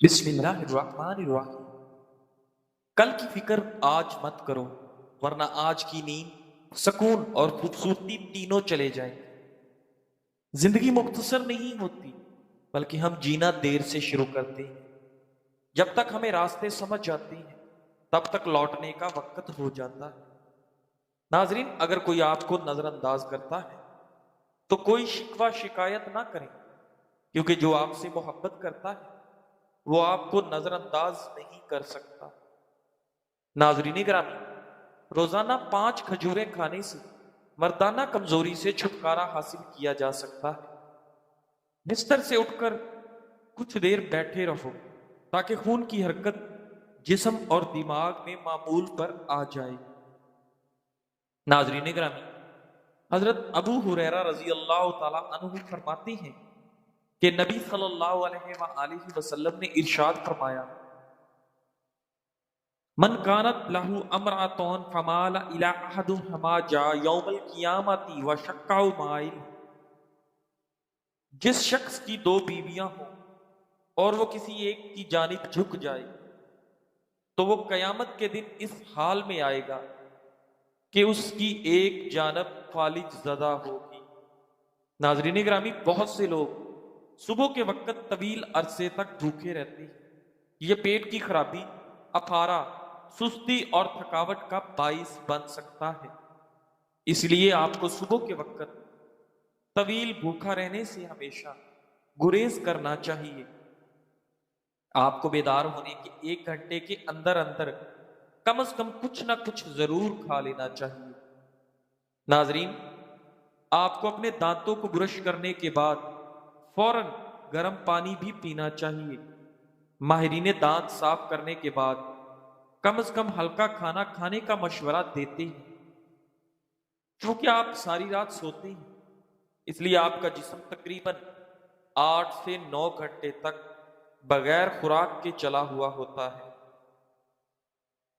بسم اللہ الرحمن الرحیم۔ کل کی فکر آج مت کرو، ورنہ آج کی نیند، سکون اور خوبصورتی تینوں چلے جائیں۔ زندگی مختصر نہیں ہوتی، بلکہ ہم جینا دیر سے شروع کرتے ہیں۔ جب تک ہمیں راستے سمجھ جاتے ہیں، تب تک لوٹنے کا وقت ہو جاتا ہے۔ ناظرین، اگر کوئی آپ کو نظر انداز کرتا ہے تو کوئی شکوہ شکایت نہ کریں، کیونکہ جو آپ سے محبت کرتا ہے وہ آپ کو نظر انداز نہیں کر سکتا۔ ناظرین گرامی، روزانہ 5 کھجوریں کھانے سے مردانہ کمزوری سے چھٹکارا حاصل کیا جا سکتا ہے۔ بستر سے اٹھ کر کچھ دیر بیٹھے رہو تاکہ خون کی حرکت جسم اور دماغ میں معمول پر آ جائے۔ ناظرین گرامی، حضرت ابو ہریرہ رضی اللہ تعالی عنہ فرماتے ہیں کہ نبی صلی اللہ علیہ وآلہ وسلم نے ارشاد فرمایا، من کانت لہ امرأتون فمال الی احدہما جاء یوم القیامت وشقہ مائل۔ جس شخص کی 2 بیویاں ہوں اور وہ کسی ایک کی جانب جھک جائے تو وہ قیامت کے دن اس حال میں آئے گا کہ اس کی ایک جانب فالج زدہ ہوگی۔ ناظرین گرامی، بہت سے لوگ صبح کے وقت طویل عرصے تک بھوکے رہتے ہیں۔ یہ پیٹ کی خرابی، افارہ، سستی اور تھکاوٹ کا باعث بن سکتا ہے۔ اس لیے آپ کو صبح کے وقت طویل بھوکا رہنے سے ہمیشہ گریز کرنا چاہیے۔ آپ کو بیدار ہونے کے 1 گھنٹے کے اندر اندر کم از کم کچھ نہ کچھ ضرور کھا لینا چاہیے۔ ناظرین، آپ کو اپنے دانتوں کو برش کرنے کے بعد فوراً گرم پانی بھی پینا چاہیے۔ ماہرین دانت صاف کرنے کے بعد کم از کم ہلکا کھانا کھانے کا مشورہ دیتے ہیں۔ چونکہ آپ ساری رات سوتے ہیں، اس لیے آپ کا جسم تقریباً 8 سے 9 گھنٹے تک بغیر خوراک کے چلا ہوا ہوتا ہے۔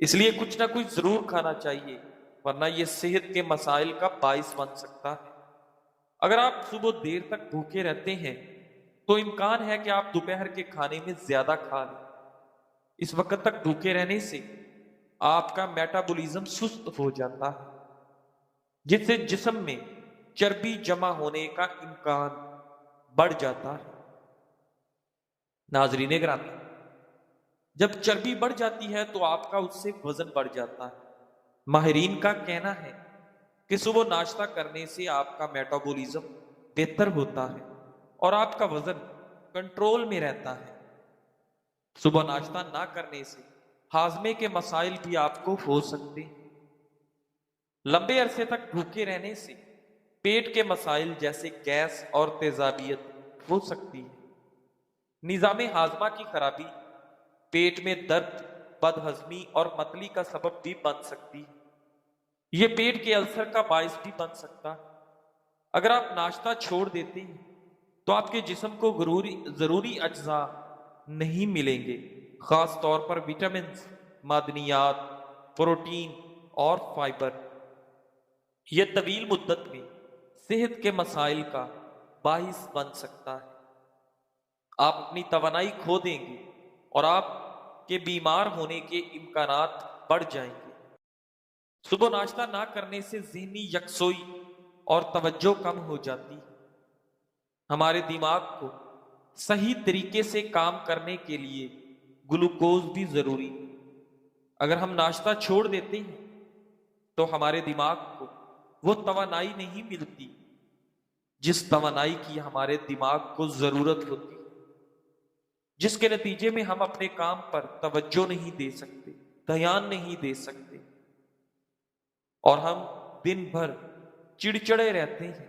اس لیے کچھ نہ کچھ ضرور کھانا چاہیے، ورنہ یہ صحت کے مسائل کا باعث بن سکتا ہے۔ اگر آپ صبح دیر تک بھوکے رہتے ہیں تو امکان ہے کہ آپ دوپہر کے کھانے میں زیادہ کھا لیں۔ اس وقت تک بھوکے رہنے سے آپ کا میٹابولزم سست ہو جاتا ہے، جس سے جسم میں چربی جمع ہونے کا امکان بڑھ جاتا ہے۔ ناظرین گرامی، جب چربی بڑھ جاتی ہے تو آپ کا اس سے وزن بڑھ جاتا ہے۔ ماہرین کا کہنا ہے کہ صبح ناشتہ کرنے سے آپ کا میٹابولزم بہتر ہوتا ہے اور آپ کا وزن کنٹرول میں رہتا ہے۔ صبح ناشتہ نہ کرنے سے ہاضمے کے مسائل بھی آپ کو ہو سکتے ہیں۔ لمبے عرصے تک بھوکے رہنے سے پیٹ کے مسائل جیسے گیس اور تیزابیت ہو سکتی ہے۔ نظام ہاضمہ کی خرابی پیٹ میں درد، بد ہضمی اور متلی کا سبب بھی بن سکتی ہے۔ یہ پیٹ کے السر کا باعث بھی بن سکتا ہے۔ اگر آپ ناشتہ چھوڑ دیتے ہیں تو آپ کے جسم کو ضروری اجزاء نہیں ملیں گے، خاص طور پر وٹامنز، معدنیات، پروٹین اور فائبر۔ یہ طویل مدت میں صحت کے مسائل کا باعث بن سکتا ہے۔ آپ اپنی توانائی کھو دیں گے اور آپ کے بیمار ہونے کے امکانات بڑھ جائیں گے۔ صبح ناشتہ نہ کرنے سے ذہنی یکسوئی اور توجہ کم ہو جاتی ہے۔ ہمارے دماغ کو صحیح طریقے سے کام کرنے کے لیے گلوکوز بھی ضروری ہے۔ اگر ہم ناشتہ چھوڑ دیتے ہیں تو ہمارے دماغ کو وہ توانائی نہیں ملتی جس توانائی کی ہمارے دماغ کو ضرورت ہوتی ہے، جس کے نتیجے میں ہم اپنے کام پر توجہ نہیں دے سکتے، دھیان نہیں دے سکتے، اور ہم دن بھر چڑچڑے رہتے ہیں۔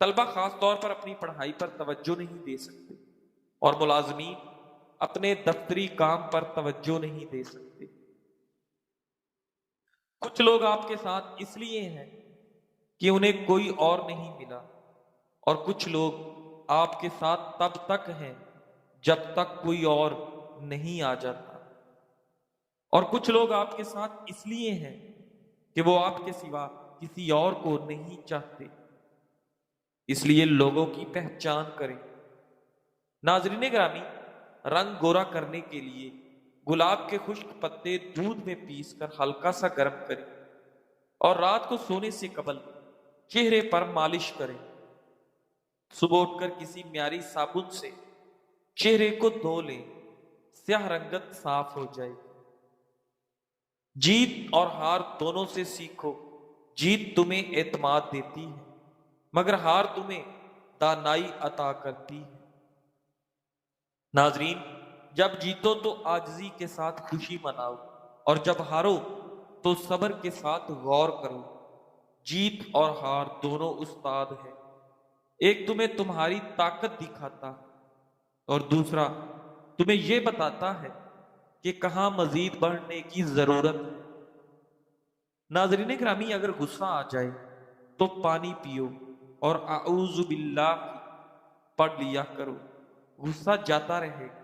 طلبہ خاص طور پر اپنی پڑھائی پر توجہ نہیں دے سکتے اور ملازمین اپنے دفتری کام پر توجہ نہیں دے سکتے۔ کچھ لوگ آپ کے ساتھ اس لیے ہیں کہ انہیں کوئی اور نہیں ملا، اور کچھ لوگ آپ کے ساتھ تب تک ہیں جب تک کوئی اور نہیں آ جاتا، اور کچھ لوگ آپ کے ساتھ اس لیے ہیں کہ وہ آپ کے سوا کسی اور کو نہیں چاہتے۔ اس لیے لوگوں کی پہچان کریں۔ ناظرین گرامی، رنگ گورا کرنے کے لیے گلاب کے خشک پتے دودھ میں پیس کر ہلکا سا گرم کریں اور رات کو سونے سے قبل چہرے پر مالش کریں۔ صبح اٹھ کر کسی معیاری صابن سے چہرے کو دھو لیں، سیاہ رنگت صاف ہو جائے۔ جیت اور ہار دونوں سے سیکھو۔ جیت تمہیں اعتماد دیتی ہے مگر ہار تمہیں دانائی عطا کرتی ہے۔ ناظرین، جب جیتو تو عاجزی کے ساتھ خوشی مناؤ اور جب ہارو تو صبر کے ساتھ غور کرو۔ جیت اور ہار دونوں استاد ہیں، ایک تمہیں تمہاری طاقت دکھاتا اور دوسرا تمہیں یہ بتاتا ہے کہ کہاں مزید بڑھنے کی ضرورت ہے۔ ناظرین گرامی، اگر غصہ آ جائے تو پانی پیو اور اعوذ باللہ پڑھ لیا کرو، غصہ جاتا رہے گا۔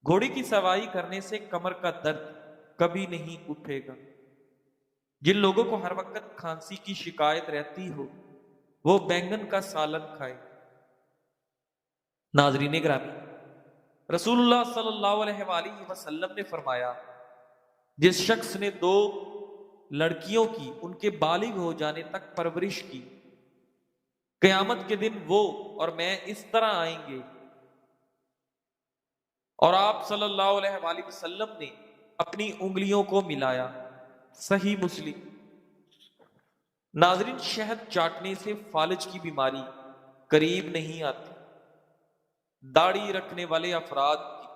گھوڑے کی سواری کرنے سے کمر کا درد کبھی نہیں اٹھے گا۔ جن لوگوں کو ہر وقت کھانسی کی شکایت رہتی ہو وہ بینگن کا سالن کھائے۔ ناظرین گرامی، رسول اللہ صلی اللہ علیہ وآلہ وسلم نے فرمایا، جس شخص نے 2 لڑکیوں کی ان کے بالغ ہو جانے تک پرورش کی، قیامت کے دن وہ اور میں اس طرح آئیں گے۔ اور آپ صلی اللہ علیہ وآلہ وسلم نے اپنی انگلیوں کو ملایا۔ صحیح مسلم۔ ناظرین، شہد چاٹنے سے فالج کی بیماری قریب نہیں آتی۔ داڑھی رکھنے والے افراد کی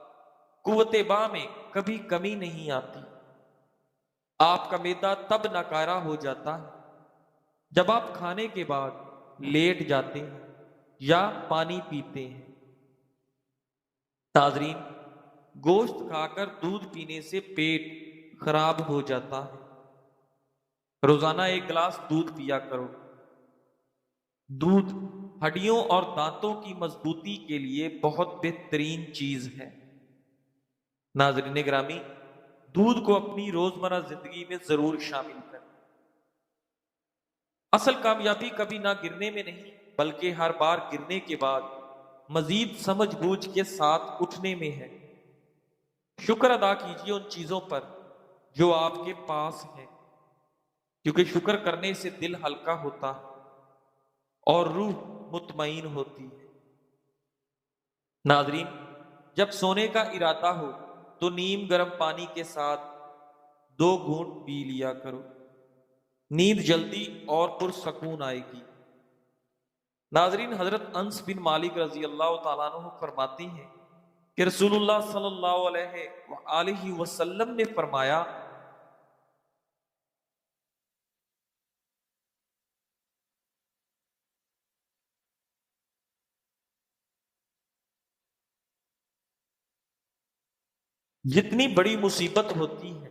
قوت باہ میں کبھی کمی نہیں آتی۔ آپ کا معدہ تب ناکارہ ہو جاتا ہے جب آپ کھانے کے بعد لیٹ جاتے ہیں یا پانی پیتے ہیں۔ ناظرین، گوشت کھا کر دودھ پینے سے پیٹ خراب ہو جاتا ہے۔ روزانہ 1 گلاس دودھ پیا کرو۔ دودھ ہڈیوں اور دانتوں کی مضبوطی کے لیے بہت بہترین چیز ہے۔ ناظرین گرامی، دودھ کو اپنی روزمرہ زندگی میں ضرور شامل کریں۔ اصل کامیابی کبھی نہ گرنے میں نہیں بلکہ ہر بار گرنے کے بعد مزید سمجھ بوجھ کے ساتھ اٹھنے میں ہے۔ شکر ادا کیجیے ان چیزوں پر جو آپ کے پاس ہیں، کیونکہ شکر کرنے سے دل ہلکا ہوتا ہے اور روح مطمئن ہوتی ہے۔ ناظرین، جب سونے کا ارادہ ہو تو نیم گرم پانی کے ساتھ 2 گھونٹ پی لیا کرو، نیند جلدی اور پرسکون آئے گی۔ ناظرین، حضرت انس بن مالک رضی اللہ تعالیٰ عنہ فرماتے ہیں کہ رسول اللہ صلی اللہ علیہ وآلہ وسلم نے فرمایا، جتنی بڑی مصیبت ہوتی ہے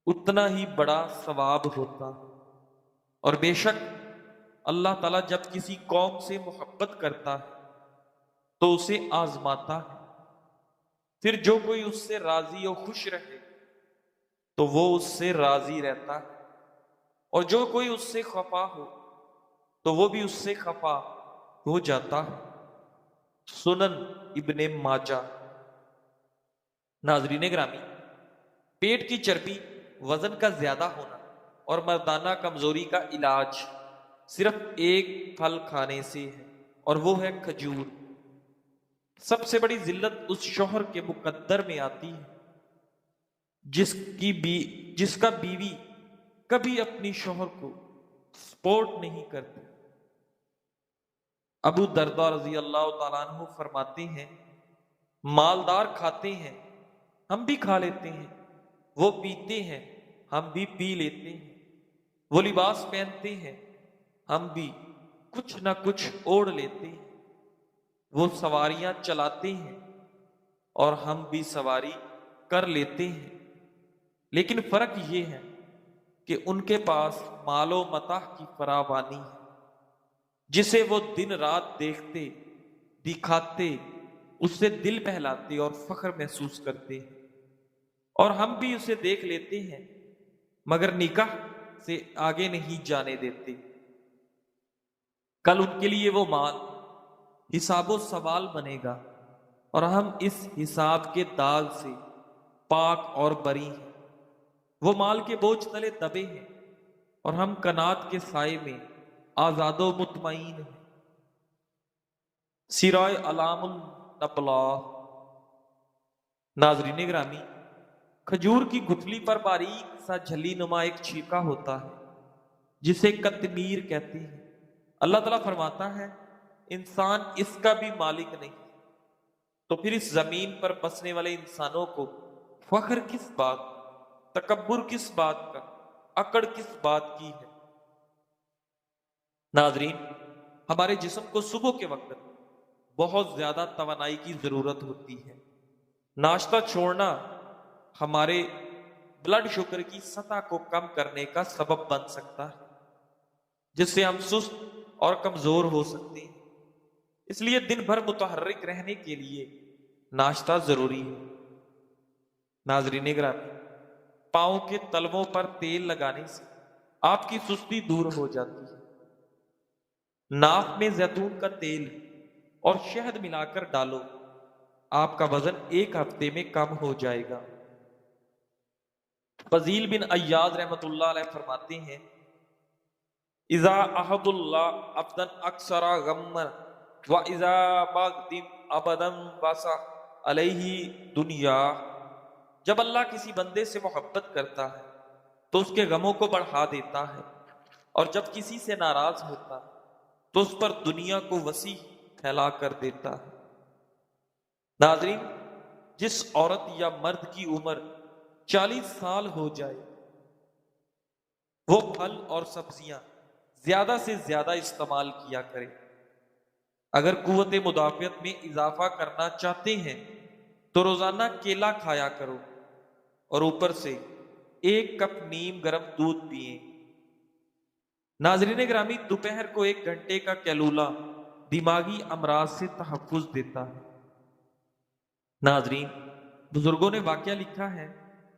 اتنا ہی بڑا ثواب ہوتا ہے، اور بے شک اللہ تعالیٰ جب کسی قوم سے محبت کرتا ہے تو اسے آزماتا ہے، پھر جو کوئی اس سے راضی و خوش رہے تو وہ اس سے راضی رہتا ہے، اور جو کوئی اس سے خفا ہو تو وہ بھی اس سے خفا ہو جاتا ہے۔ سنن ابن ماجہ۔ ناظرین گرامی، پیٹ کی چربی، وزن کا زیادہ ہونا اور مردانہ کمزوری کا علاج صرف ایک پھل کھانے سے ہے، اور وہ ہے کھجور۔ سب سے بڑی ذلت اس شوہر کے مقدر میں آتی ہے جس کا بیوی کبھی اپنی شوہر کو سپورٹ نہیں کرتی۔ ابو درداء رضی اللہ تعالیٰ عنہ فرماتے ہیں، مالدار کھاتے ہیں ہم بھی کھا لیتے ہیں، وہ پیتے ہیں ہم بھی پی لیتے ہیں، وہ لباس پہنتے ہیں ہم بھی کچھ نہ کچھ اوڑھ لیتے ہیں، وہ سواریاں چلاتے ہیں اور ہم بھی سواری کر لیتے ہیں، لیکن فرق یہ ہے کہ ان کے پاس مال و متاع کی فراوانی ہے جسے وہ دن رات دیکھتے، دکھاتے، اس سے دل بہلاتے اور فخر محسوس کرتے ہیں، اور ہم بھی اسے دیکھ لیتے ہیں مگر نکاح سے آگے نہیں جانے دیتے۔ کل ان کے لیے وہ مال حساب و سوال بنے گا۔ اور ہم اس حساب کے داغ سے پاک اور بری ہیں۔ وہ مال کے بوجھ تلے دبے ہیں اور ہم کنات کے سائے میں آزاد و مطمئن ہیں۔ سرائے علام النبلا۔ ناظرین گرامی، کھجور کی گٹھلی پر باریک سا جھلی نما ایک چھلکا ہوتا ہے جسے قطمیر کہتے ہیں۔ اللہ تعالیٰ فرماتا ہے انسان اس کا بھی مالک نہیں، تو پھر اس زمین پر بسنے والے انسانوں کو فخر کس بات، تکبر کس بات کا، اکڑ کس بات کی ہے؟ ناظرین، ہمارے جسم کو صبح کے وقت بہت زیادہ توانائی کی ضرورت ہوتی ہے۔ ناشتہ چھوڑنا ہمارے بلڈ شوگر کی سطح کو کم کرنے کا سبب بن سکتا ہے، جس سے ہم سست اور کمزور ہو سکتے ہیں۔ اس لیے دن بھر متحرک رہنے کے لیے ناشتہ ضروری ہے۔ ناظرین گرامی، پاؤں کے تلووں پر تیل لگانے سے آپ کی سستی دور ہو جاتی ہے۔ ناف میں زیتون کا تیل اور شہد ملا کر ڈالو، آپ کا وزن ایک ہفتے میں کم ہو جائے گا۔ فضیل بن ایاز رحمت اللہ علیہ فرماتے ہیں اذا احب اللہ ابدا اکثر غما واذا بغضب ابدا واسع علیہ دنیا۔ جب اللہ کسی بندے سے محبت کرتا ہے تو اس کے غموں کو بڑھا دیتا ہے، اور جب کسی سے ناراض ہوتا ہے تو اس پر دنیا کو وسیع پھیلا کر دیتا ہے۔ ناظرین، جس عورت یا مرد کی عمر 40 سال ہو جائے وہ پھل اور سبزیاں زیادہ سے زیادہ استعمال کیا کرے۔ اگر قوت مدافعت میں اضافہ کرنا چاہتے ہیں تو روزانہ کیلا کھایا کرو اور اوپر سے 1 کپ نیم گرم دودھ پئیں۔ ناظرین گرامی، دوپہر کو 1 گھنٹے کا کیلولہ دماغی امراض سے تحفظ دیتا ہے۔ ناظرین، بزرگوں نے واقعہ لکھا ہے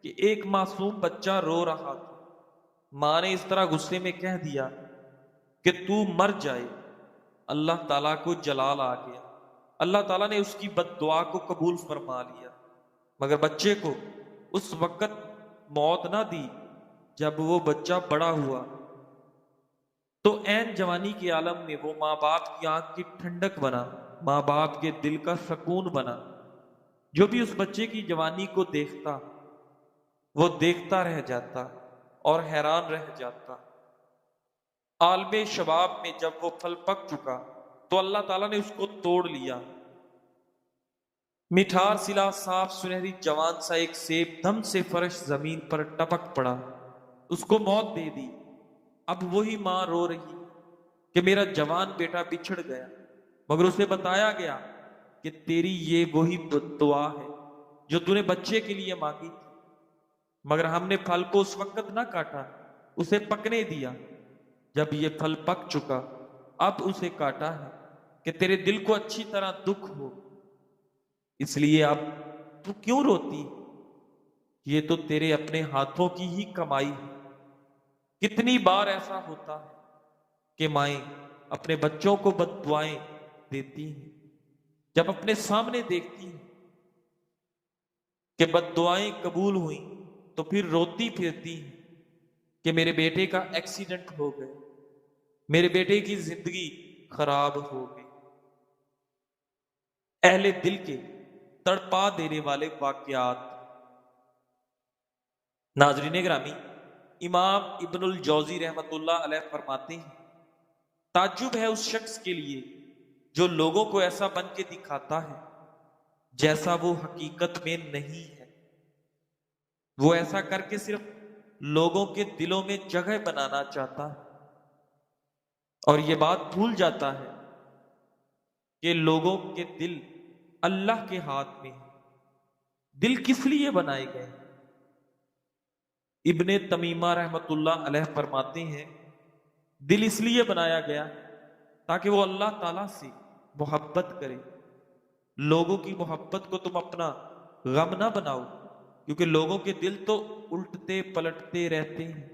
کہ ایک معصوم بچہ رو رہا تھا۔ ماں نے اس طرح غصے میں کہہ دیا کہ تو مر جائے۔ اللہ تعالیٰ کو جلال آ گیا۔ اللہ تعالیٰ نے اس کی بد دعا کو قبول فرما لیا، مگر بچے کو اس وقت موت نہ دی جب وہ بچہ بڑا ہوا تو عین جوانی کے عالم میں وہ ماں باپ کی آنکھ کی ٹھنڈک بنا، ماں باپ کے دل کا سکون بنا۔ جو بھی اس بچے کی جوانی کو دیکھتا وہ دیکھتا رہ جاتا اور حیران رہ جاتا۔ عالم شباب میں جب وہ پھل پک چکا تو اللہ تعالیٰ نے اس کو توڑ لیا۔ مٹھار سلا صاف سنہری جوان سا ایک سیب دم سے فرش زمین پر ٹپک پڑا، اس کو موت دے دی۔ اب وہی ماں رو رہی کہ میرا جوان بیٹا بچھڑ گیا، مگر اسے بتایا گیا کہ تیری یہ وہی دعا ہے جو تو نے بچے کے لیے مانگی تھی، مگر ہم نے پھل کو اس وقت نہ کاٹا، اسے پکنے دیا۔ جب یہ پھل پک چکا اب اسے کاٹا ہے کہ تیرے دل کو اچھی طرح دکھ ہو، اس لیے اب تو کیوں روتی؟ یہ تو تیرے اپنے ہاتھوں کی ہی کمائی ہے۔ کتنی بار ایسا ہوتا ہے کہ مائیں اپنے بچوں کو بد دعائیں دیتی ہیں، جب اپنے سامنے دیکھتی ہیں کہ بد دعائیں قبول ہوئیں تو پھر روتی پھرتی ہیں کہ میرے بیٹے کا ایکسیڈنٹ ہو گیا، میرے بیٹے کی زندگی خراب ہو گئی۔ اہل دل کے تڑپا دینے والے واقعات۔ ناظرین گرامی، امام ابن الجوزی رحمت اللہ علیہ فرماتے ہیں تعجب ہے اس شخص کے لیے جو لوگوں کو ایسا بن کے دکھاتا ہے جیسا وہ حقیقت میں نہیں ہے۔ وہ ایسا کر کے صرف لوگوں کے دلوں میں جگہ بنانا چاہتا ہے اور یہ بات بھول جاتا ہے کہ لوگوں کے دل اللہ کے ہاتھ میں ہے۔ دل کس لیے بنائے گئے؟ ابن تمیمہ رحمت اللہ علیہ فرماتے ہیں دل اس لیے بنایا گیا تاکہ وہ اللہ تعالیٰ سے محبت کرے۔ لوگوں کی محبت کو تم اپنا غم نہ بناؤ، کیونکہ لوگوں کے دل تو الٹتے پلٹتے رہتے ہیں۔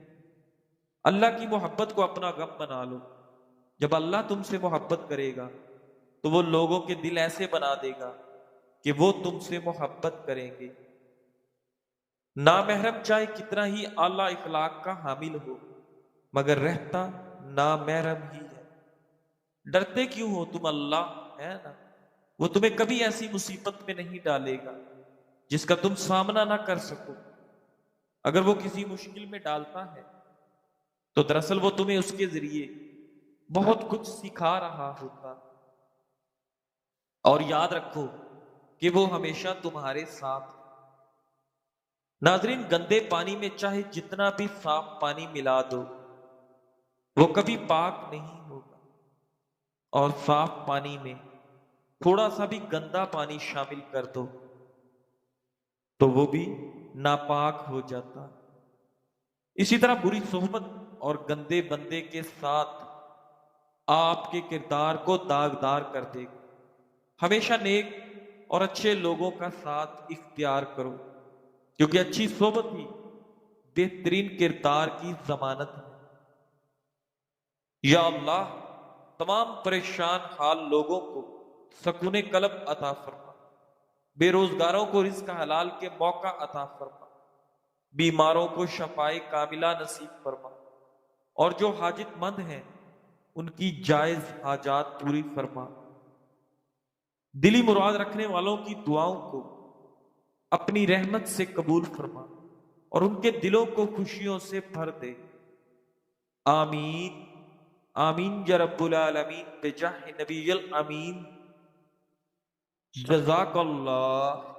اللہ کی محبت کو اپنا غم بنا لو۔ جب اللہ تم سے محبت کرے گا تو وہ لوگوں کے دل ایسے بنا دے گا کہ وہ تم سے محبت کریں گے۔ نامحرم چاہے کتنا ہی اعلیٰ اخلاق کا حامل ہو، مگر رہتا نامحرم ہی ہے۔ ڈرتے کیوں ہو تم اللہ، ہے نا، وہ تمہیں کبھی ایسی مصیبت میں نہیں ڈالے گا جس کا تم سامنا نہ کر سکو۔ اگر وہ کسی مشکل میں ڈالتا ہے تو دراصل وہ تمہیں اس کے ذریعے بہت کچھ سکھا رہا ہوتا۔ اور یاد رکھو کہ وہ ہمیشہ تمہارے ساتھ۔ ناظرین، گندے پانی میں چاہے جتنا بھی صاف پانی ملا دو، وہ کبھی پاک نہیں ہوگا، اور صاف پانی میں تھوڑا سا بھی گندا پانی شامل کر دو تو وہ بھی ناپاک ہو جاتا۔ اسی طرح بری صحبت اور گندے بندے کے ساتھ آپ کے کردار کو داغدار کر دے گا۔ ہمیشہ نیک اور اچھے لوگوں کا ساتھ اختیار کرو، کیونکہ اچھی صحبت ہی بہترین کردار کی ضمانت ہے۔ یا اللہ، تمام پریشان حال لوگوں کو سکون قلب عطا فرما، بے روزگاروں کو رزق حلال کے موقع عطا فرما، بیماروں کو شفائے کاملہ نصیب فرما، اور جو حاجت مند ہیں ان کی جائز حاجات پوری فرما۔ دلی مراد رکھنے والوں کی دعاؤں کو اپنی رحمت سے قبول فرما، اور ان کے دلوں کو خوشیوں سے بھر دے۔ آمین آمین یا رب العالمین، بجاہ نبی الامین۔ جزاک اللہ۔